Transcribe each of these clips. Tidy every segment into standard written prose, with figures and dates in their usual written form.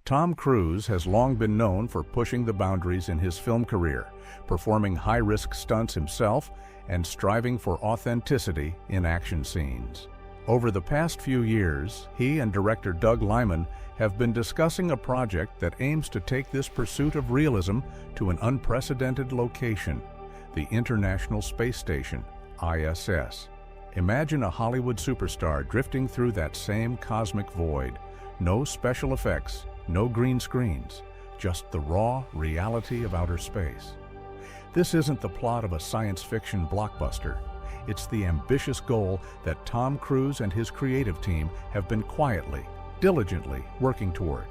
Tom Cruise has long been known for pushing the boundaries in his film career, performing high-risk stunts himself and striving for authenticity in action scenes. Over the past few years, he and director Doug Liman have been discussing a project that aims to take this pursuit of realism to an unprecedented location, the International Space Station, ISS. Imagine a Hollywood superstar drifting through that same cosmic void. No special effects, no green screens, just the raw reality of outer space. This isn't the plot of a science fiction blockbuster. It's the ambitious goal that Tom Cruise and his creative team have been quietly, diligently working toward.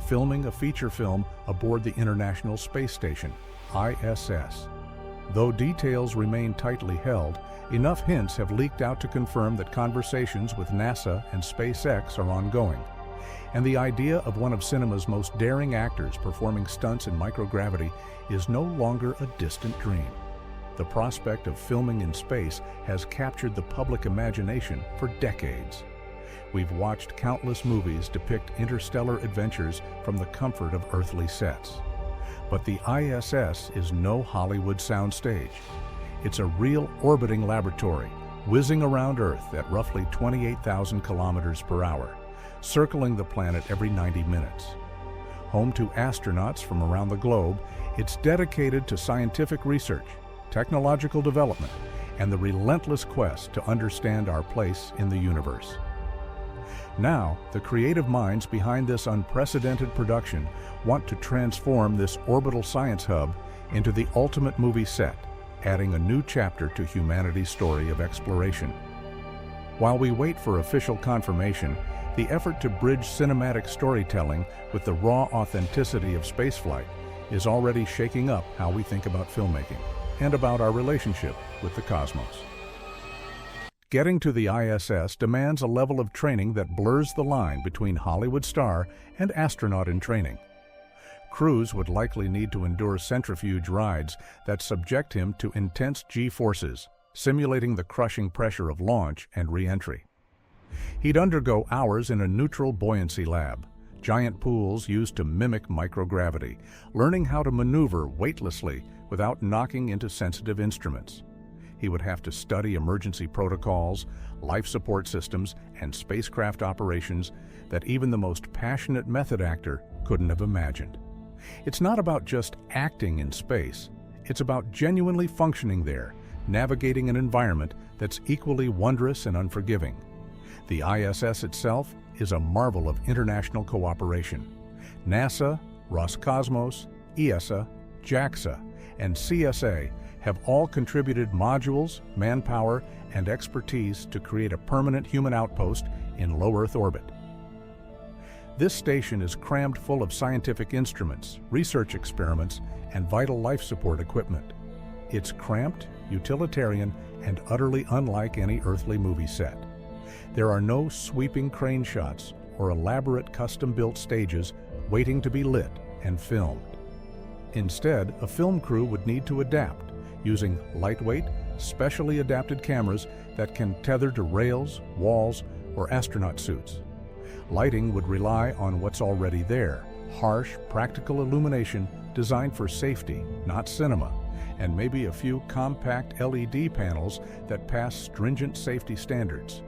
Filming a feature film aboard the International Space Station, ISS. Though details remain tightly held, enough hints have leaked out to confirm that conversations with NASA and SpaceX are ongoing. And the idea of one of cinema's most daring actors performing stunts in microgravity is no longer a distant dream. The prospect of filming in space has captured the public imagination for decades. We've watched countless movies depict interstellar adventures from the comfort of earthly sets. But the ISS is no Hollywood soundstage. It's a real orbiting laboratory, whizzing around Earth at roughly 28,000 kilometers per hour, circling the planet every 90 minutes. Home to astronauts from around the globe, it's dedicated to scientific research, technological development, and the relentless quest to understand our place in the universe. Now, the creative minds behind this unprecedented production want to transform this orbital science hub into the ultimate movie set, adding a new chapter to humanity's story of exploration. While we wait for official confirmation, the effort to bridge cinematic storytelling with the raw authenticity of spaceflight is already shaking up how we think about filmmaking and about our relationship with the cosmos. Getting to the ISS demands a level of training that blurs the line between Hollywood star and astronaut in training. Cruise would likely need to endure centrifuge rides that subject him to intense G-forces, simulating the crushing pressure of launch and re-entry. He'd undergo hours in a neutral buoyancy lab, giant pools used to mimic microgravity, learning how to maneuver weightlessly without knocking into sensitive instruments. He would have to study emergency protocols, life support systems, and spacecraft operations that even the most passionate method actor couldn't have imagined. It's not about just acting in space. It's about genuinely functioning there, navigating an environment that's equally wondrous and unforgiving. The ISS itself is a marvel of international cooperation. NASA, Roscosmos, ESA, JAXA, and CSA have all contributed modules, manpower, and expertise to create a permanent human outpost in low Earth orbit. This station is crammed full of scientific instruments, research experiments, and vital life support equipment. It's cramped, utilitarian, and utterly unlike any earthly movie set. There are no sweeping crane shots or elaborate custom-built stages waiting to be lit and filmed. Instead, a film crew would need to adapt, using lightweight, specially adapted cameras that can tether to rails, walls, or astronaut suits. Lighting would rely on what's already there, harsh, practical illumination designed for safety, not cinema, and maybe a few compact LED panels that pass stringent safety standards.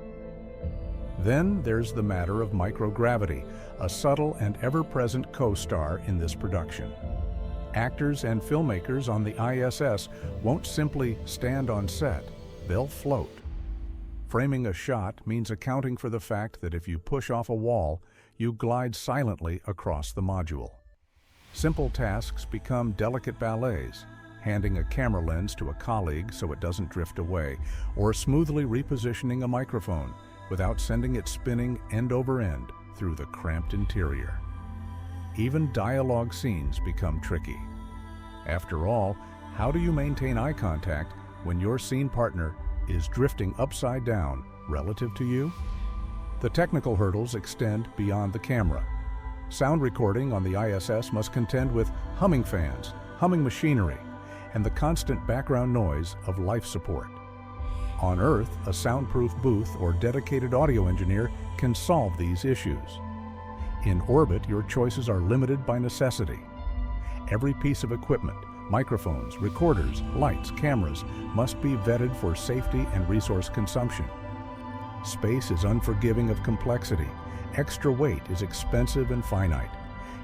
Then there's the matter of microgravity, a subtle and ever-present co-star in this production. Actors and filmmakers on the ISS won't simply stand on set, they'll float. Framing a shot means accounting for the fact that if you push off a wall, you glide silently across the module. Simple tasks become delicate ballets, handing a camera lens to a colleague so it doesn't drift away, or smoothly repositioning a microphone without sending it spinning end over end through the cramped interior. Even dialogue scenes become tricky. After all, how do you maintain eye contact when your scene partner is drifting upside down relative to you? The technical hurdles extend beyond the camera. Sound recording on the ISS must contend with humming fans, humming machinery, and the constant background noise of life support. On Earth, a soundproof booth or dedicated audio engineer can solve these issues. In orbit, your choices are limited by necessity. Every piece of equipment, microphones, recorders, lights, cameras, must be vetted for safety and resource consumption. Space is unforgiving of complexity. Extra weight is expensive and finite.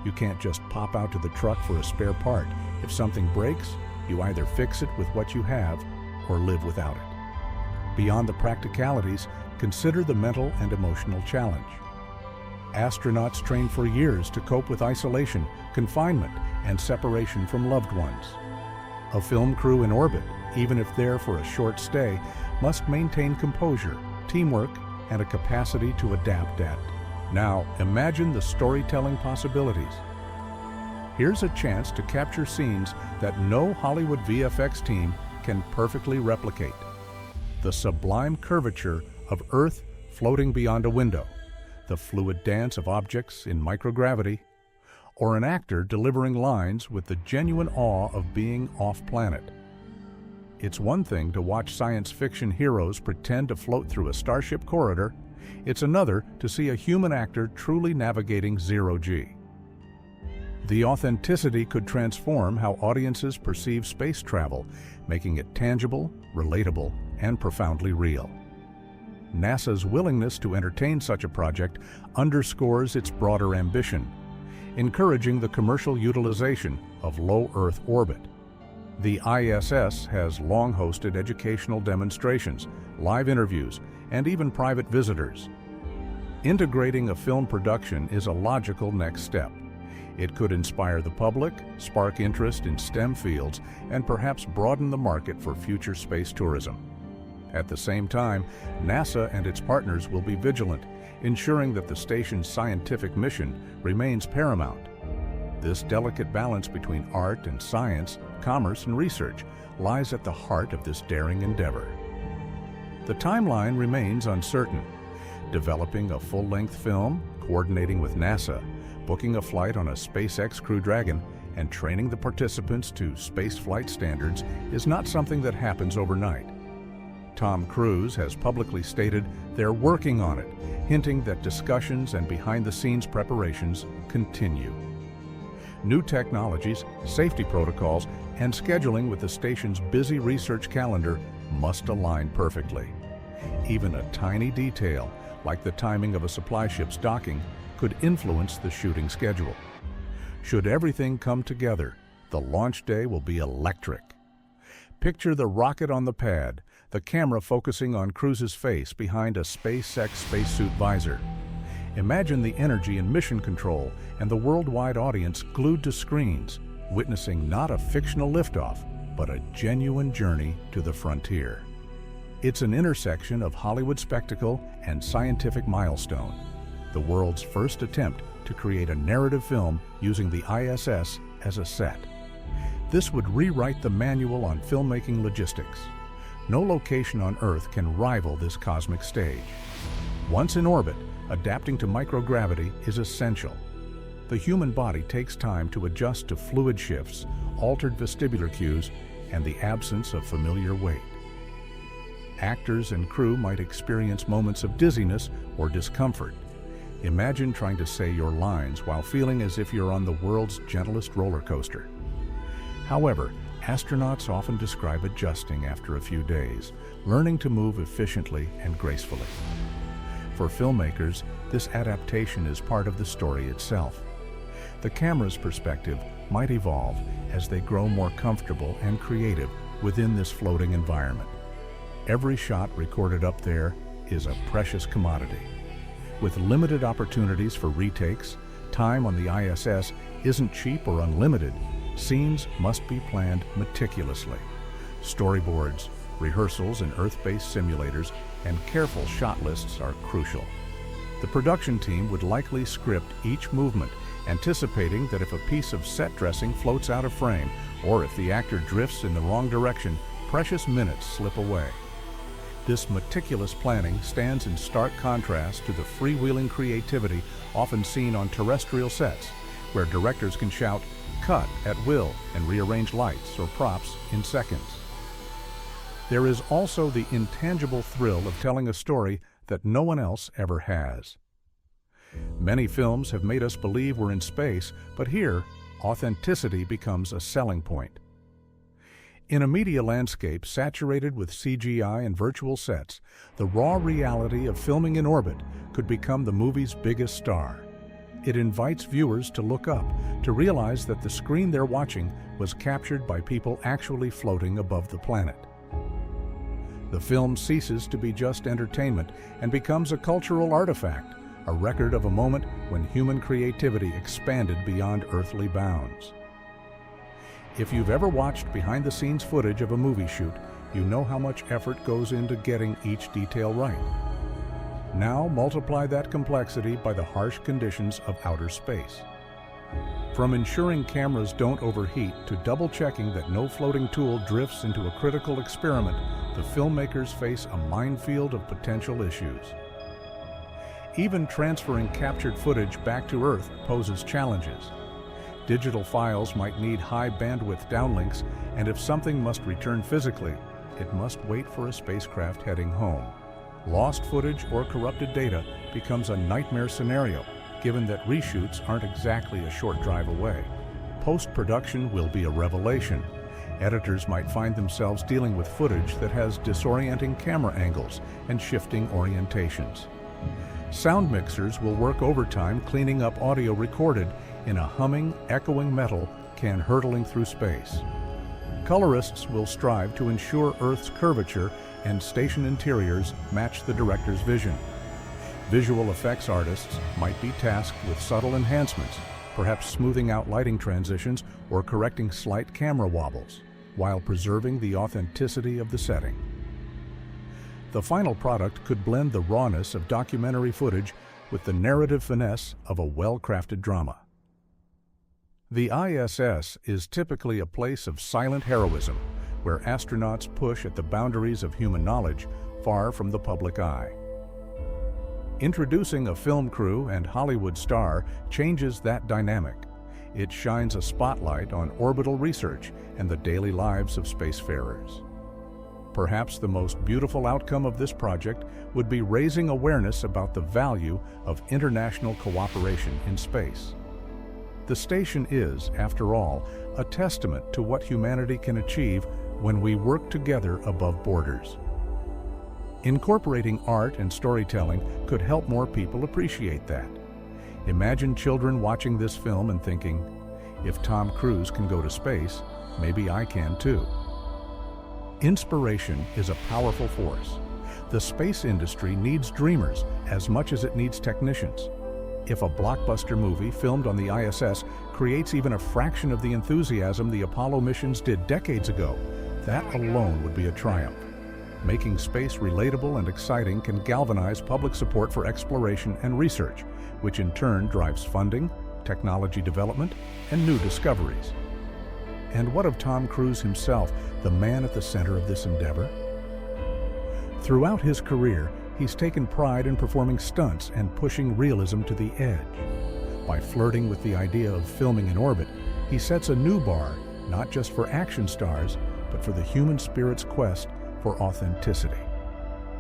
You can't just pop out to the truck for a spare part. If something breaks, you either fix it with what you have or live without it. Beyond the practicalities, consider the mental and emotional challenge. Astronauts train for years to cope with isolation, confinement, and separation from loved ones. A film crew in orbit, even if there for a short stay, must maintain composure, teamwork, and a capacity to adapt at. Now, imagine the storytelling possibilities. Here's a chance to capture scenes that no Hollywood VFX team can perfectly replicate. The sublime curvature of Earth floating beyond a window, the fluid dance of objects in microgravity, or an actor delivering lines with the genuine awe of being off-planet. It's one thing to watch science fiction heroes pretend to float through a starship corridor. It's another to see a human actor truly navigating zero-G. The authenticity could transform how audiences perceive space travel, making it tangible, relatable, and profoundly real. NASA's willingness to entertain such a project underscores its broader ambition, encouraging the commercial utilization of low Earth orbit. The ISS has long hosted educational demonstrations, live interviews, and even private visitors. Integrating a film production is a logical next step. It could inspire the public, spark interest in STEM fields, and perhaps broaden the market for future space tourism. At the same time, NASA and its partners will be vigilant, ensuring that the station's scientific mission remains paramount. This delicate balance between art and science, commerce and research lies at the heart of this daring endeavor. The timeline remains uncertain. Developing a full-length film, coordinating with NASA, booking a flight on a SpaceX Crew Dragon, and training the participants to spaceflight standards is not something that happens overnight. Tom Cruise has publicly stated they're working on it, hinting that discussions and behind-the-scenes preparations continue. New technologies, safety protocols, and scheduling with the station's busy research calendar must align perfectly. Even a tiny detail, like the timing of a supply ship's docking, could influence the shooting schedule. Should everything come together, the launch day will be electric. Picture the rocket on the pad, the camera focusing on Cruise's face behind a SpaceX spacesuit visor. Imagine the energy in mission control and the worldwide audience glued to screens, witnessing not a fictional liftoff, but a genuine journey to the frontier. It's an intersection of Hollywood spectacle and scientific milestone, the world's first attempt to create a narrative film using the ISS as a set. This would rewrite the manual on filmmaking logistics. No location on Earth can rival this cosmic stage. Once in orbit, adapting to microgravity is essential. The human body takes time to adjust to fluid shifts, altered vestibular cues, and the absence of familiar weight. Actors and crew might experience moments of dizziness or discomfort. Imagine trying to say your lines while feeling as if you're on the world's gentlest roller coaster. However, astronauts often describe adjusting after a few days, learning to move efficiently and gracefully. For filmmakers, this adaptation is part of the story itself. The camera's perspective might evolve as they grow more comfortable and creative within this floating environment. Every shot recorded up there is a precious commodity. With limited opportunities for retakes, time on the ISS isn't cheap or unlimited. Scenes must be planned meticulously. Storyboards, rehearsals in Earth-based simulators, and careful shot lists are crucial. The production team would likely script each movement, anticipating that if a piece of set dressing floats out of frame, or if the actor drifts in the wrong direction, precious minutes slip away. This meticulous planning stands in stark contrast to the freewheeling creativity often seen on terrestrial sets, where directors can shout, "Cut" at will and rearrange lights or props in seconds. There is also the intangible thrill of telling a story that no one else ever has. Many films have made us believe we're in space, but here, authenticity becomes a selling point. In a media landscape saturated with CGI and virtual sets, the raw reality of filming in orbit could become the movie's biggest star. It invites viewers to look up, to realize that the screen they're watching was captured by people actually floating above the planet. The film ceases to be just entertainment and becomes a cultural artifact, a record of a moment when human creativity expanded beyond earthly bounds. If you've ever watched behind-the-scenes footage of a movie shoot, you know how much effort goes into getting each detail right. Now multiply that complexity by the harsh conditions of outer space. From ensuring cameras don't overheat to double-checking that no floating tool drifts into a critical experiment, the filmmakers face a minefield of potential issues. Even transferring captured footage back to Earth poses challenges. Digital files might need high bandwidth downlinks, and if something must return physically, it must wait for a spacecraft heading home. Lost footage or corrupted data becomes a nightmare scenario, given that reshoots aren't exactly a short drive away. Post-production will be a revelation. Editors might find themselves dealing with footage that has disorienting camera angles and shifting orientations. Sound mixers will work overtime cleaning up audio recorded in a humming, echoing metal can hurtling through space. Colorists will strive to ensure Earth's curvature and station interiors match the director's vision. Visual effects artists might be tasked with subtle enhancements, perhaps smoothing out lighting transitions or correcting slight camera wobbles, while preserving the authenticity of the setting. The final product could blend the rawness of documentary footage with the narrative finesse of a well-crafted drama. The ISS is typically a place of silent heroism, where astronauts push at the boundaries of human knowledge, far from the public eye. Introducing a film crew and Hollywood star changes that dynamic. It shines a spotlight on orbital research and the daily lives of spacefarers. Perhaps the most beautiful outcome of this project would be raising awareness about the value of international cooperation in space. The station is, after all, a testament to what humanity can achieve when we work together above borders. Incorporating art and storytelling could help more people appreciate that. Imagine children watching this film and thinking, if Tom Cruise can go to space, maybe I can too. Inspiration is a powerful force. The space industry needs dreamers as much as it needs technicians. If a blockbuster movie filmed on the ISS creates even a fraction of the enthusiasm the Apollo missions did decades ago, that alone would be a triumph. Making space relatable and exciting can galvanize public support for exploration and research, which in turn drives funding, technology development, and new discoveries. And what of Tom Cruise himself, the man at the center of this endeavor? Throughout his career, he's taken pride in performing stunts and pushing realism to the edge. By flirting with the idea of filming in orbit, he sets a new bar, not just for action stars, but for the human spirit's quest for authenticity.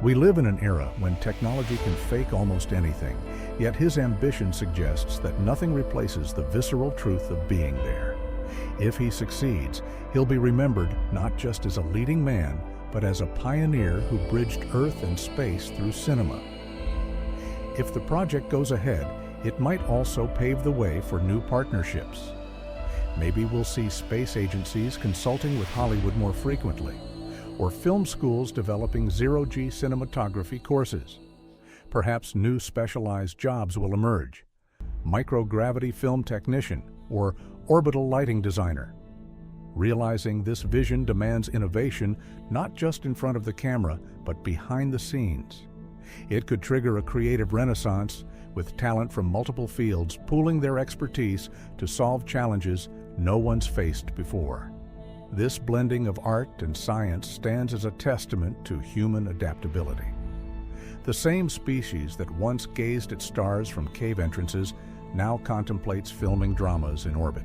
We live in an era when technology can fake almost anything, yet his ambition suggests that nothing replaces the visceral truth of being there. If he succeeds, he'll be remembered not just as a leading man, but as a pioneer who bridged Earth and space through cinema. If the project goes ahead, it might also pave the way for new partnerships. Maybe we'll see space agencies consulting with Hollywood more frequently, or film schools developing zero-G cinematography courses. Perhaps new specialized jobs will emerge: microgravity film technician or orbital lighting designer. Realizing this vision demands innovation not just in front of the camera, but behind the scenes. It could trigger a creative renaissance, with talent from multiple fields pooling their expertise to solve challenges no one's faced before. This blending of art and science stands as a testament to human adaptability. The same species that once gazed at stars from cave entrances now contemplates filming dramas in orbit.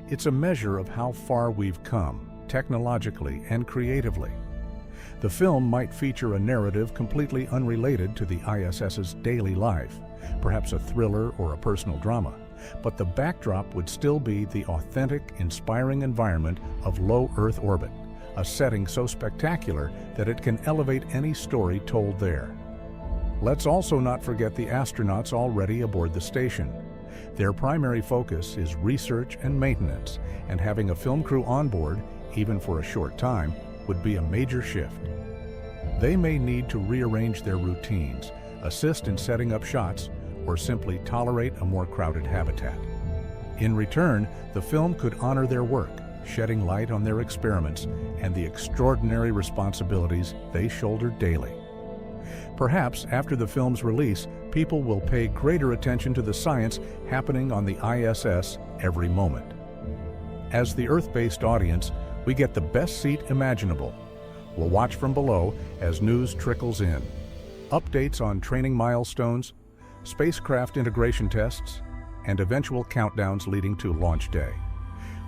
It's a measure of how far we've come, technologically and creatively. The film might feature a narrative completely unrelated to the ISS's daily life, perhaps a thriller or a personal drama, but the backdrop would still be the authentic, inspiring environment of low Earth orbit, a setting so spectacular that it can elevate any story told there. Let's also not forget the astronauts already aboard the station. Their primary focus is research and maintenance, and having a film crew on board, even for a short time, would be a major shift. They may need to rearrange their routines, assist in setting up shots, or simply tolerate a more crowded habitat. In return, the film could honor their work, shedding light on their experiments and the extraordinary responsibilities they shoulder daily. Perhaps after the film's release, people will pay greater attention to the science happening on the ISS every moment. As the Earth-based audience, we get the best seat imaginable. We'll watch from below as news trickles in. Updates on training milestones, spacecraft integration tests, and eventual countdowns leading to launch day.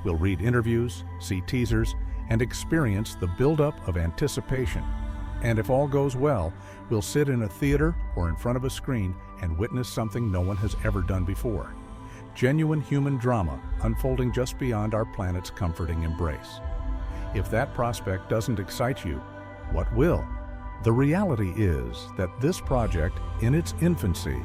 We'll read interviews, see teasers, and experience the buildup of anticipation. And if all goes well, we'll sit in a theater or in front of a screen and witness something no one has ever done before. Genuine human drama unfolding just beyond our planet's comforting embrace. If that prospect doesn't excite you, what will? The reality is that this project, in its infancy,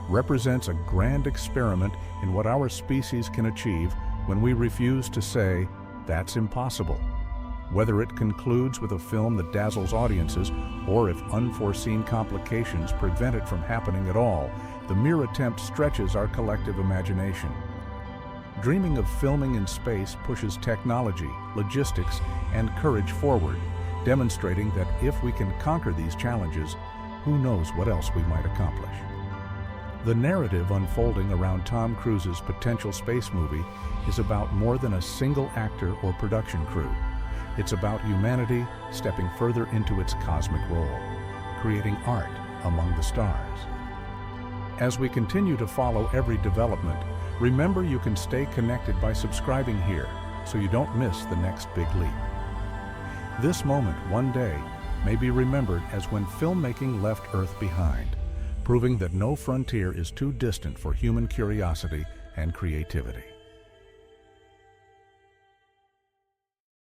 represents a grand experiment in what our species can achieve when we refuse to say, "That's impossible." Whether it concludes with a film that dazzles audiences, or if unforeseen complications prevent it from happening at all, the mere attempt stretches our collective imagination. Dreaming of filming in space pushes technology, logistics, and courage forward, demonstrating that if we can conquer these challenges, who knows what else we might accomplish. The narrative unfolding around Tom Cruise's potential space movie is about more than a single actor or production crew. It's about humanity stepping further into its cosmic role, creating art among the stars. As we continue to follow every development, remember you can stay connected by subscribing here so you don't miss the next big leap. This moment, one day, may be remembered as when filmmaking left Earth behind, proving that no frontier is too distant for human curiosity and creativity.